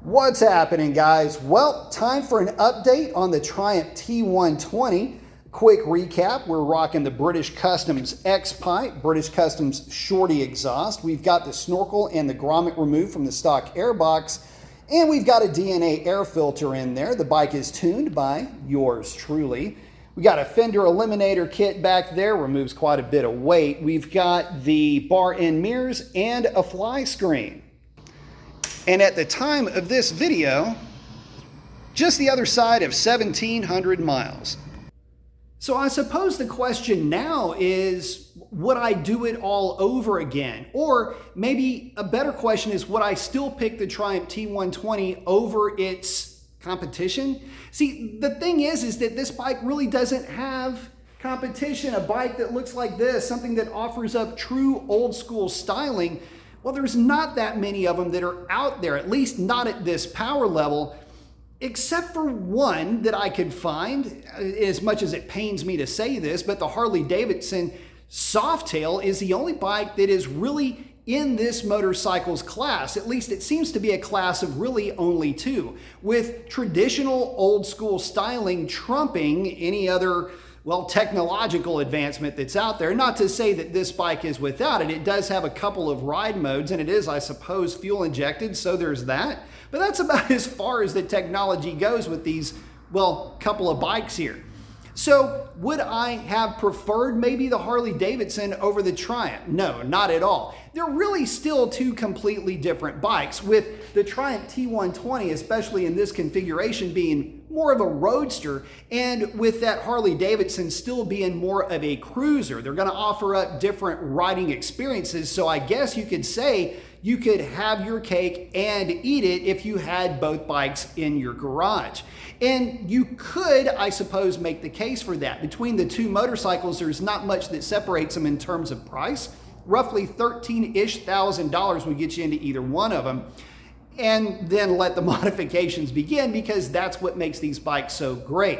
What's happening, guys? Well, time for an update on the Triumph T120. Quick recap, we're rocking the British Customs X-Pipe, British Customs Shorty exhaust. We've got the snorkel and the grommet removed from the stock airbox, and we've got a DNA air filter in there. The bike is tuned by yours truly. We got a fender eliminator kit back there, removes quite a bit of weight. We've got the bar end mirrors and a fly screen. And at the time of this video, just the other side of 1,700 miles. So I suppose the question now is, would I do it all over again? Or maybe a better question is, would I still pick the Triumph T120 over its competition? See, the thing is that this bike really doesn't have competition. A bike that looks like this, something that offers up true old school styling. Well, there's not that many of them that are out there, at least not at this power level, except for one that I could find, as much as it pains me to say this, but the Harley-Davidson Softail is the only bike that is really in this motorcycles class. At least it seems to be a class of really only two, with traditional old school styling trumping any other technological advancement that's out there. Not to say that this bike is without it. It does have a couple of ride modes, and it is, I suppose, fuel injected, so there's that. But that's about as far as the technology goes with these, couple of bikes here. So would I have preferred maybe the Harley-Davidson over the Triumph? No, not at all. They're really still two completely different bikes, with the Triumph T120, especially in this configuration, being more of a roadster, and with that Harley-Davidson still being more of a cruiser. They're going to offer up different riding experiences, so I guess you could say you could have your cake and eat it if you had both bikes in your garage. And you could, I suppose, make the case for that. Between the two motorcycles, there's not much that separates them in terms of price. Roughly $13,000 would get you into either one of them. And then let the modifications begin, because that's what makes these bikes so great.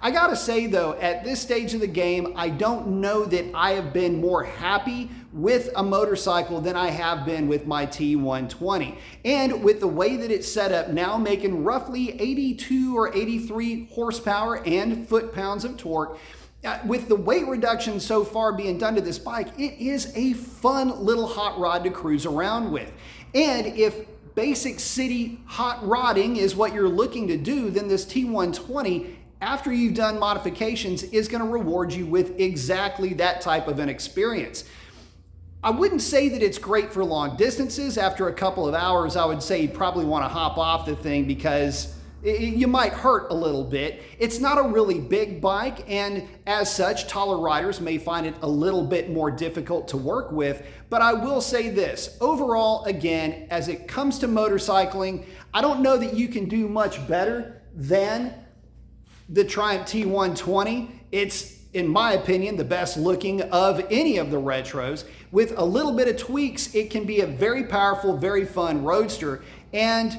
I gotta say though, at this stage of the game, I don't know that I have been more happy with a motorcycle than I have been with my T120. And with the way that it's set up now, making roughly 82 or 83 horsepower and foot-pounds of torque, with the weight reduction so far being done to this bike, it is a fun little hot rod to cruise around with. And if basic city hot rodding is what you're looking to do, then this T120, after you've done modifications, is going to reward you with exactly that type of an experience. I wouldn't say that it's great for long distances. After a couple of hours, I would say you probably want to hop off the thing, because you might hurt a little bit. It's not a really big bike, and as such, taller riders may find it a little bit more difficult to work with. But I will say this, overall, again, as it comes to motorcycling, I don't know that you can do much better than the Triumph T120. It's, in my opinion, the best looking of any of the retros. With a little bit of tweaks, it can be a very powerful, very fun roadster. And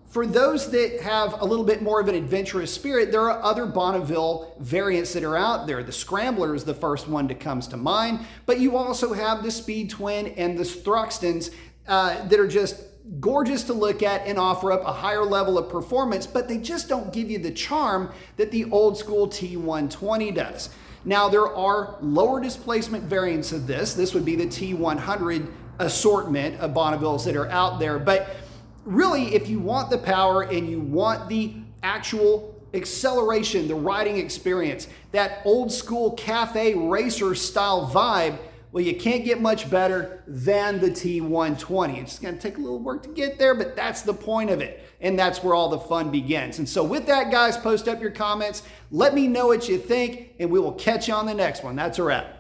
for those that have a little bit more of an adventurous spirit, there are other Bonneville variants that are out there. The Scrambler is the first one that comes to mind, but you also have the Speed Twin and the Thruxtons that are just gorgeous to look at and offer up a higher level of performance, but they just don't give you the charm that the old school T120 does. Now, there are lower displacement variants of this. This would be the T100 assortment of Bonnevilles that are out there, but really, if you want the power and you want the actual acceleration, the riding experience, that old school cafe racer style vibe, well, you can't get much better than the T120. It's going to take a little work to get there, but that's the point of it. And that's where all the fun begins. And so with that, guys, post up your comments. Let me know what you think, and we will catch you on the next one. That's a wrap.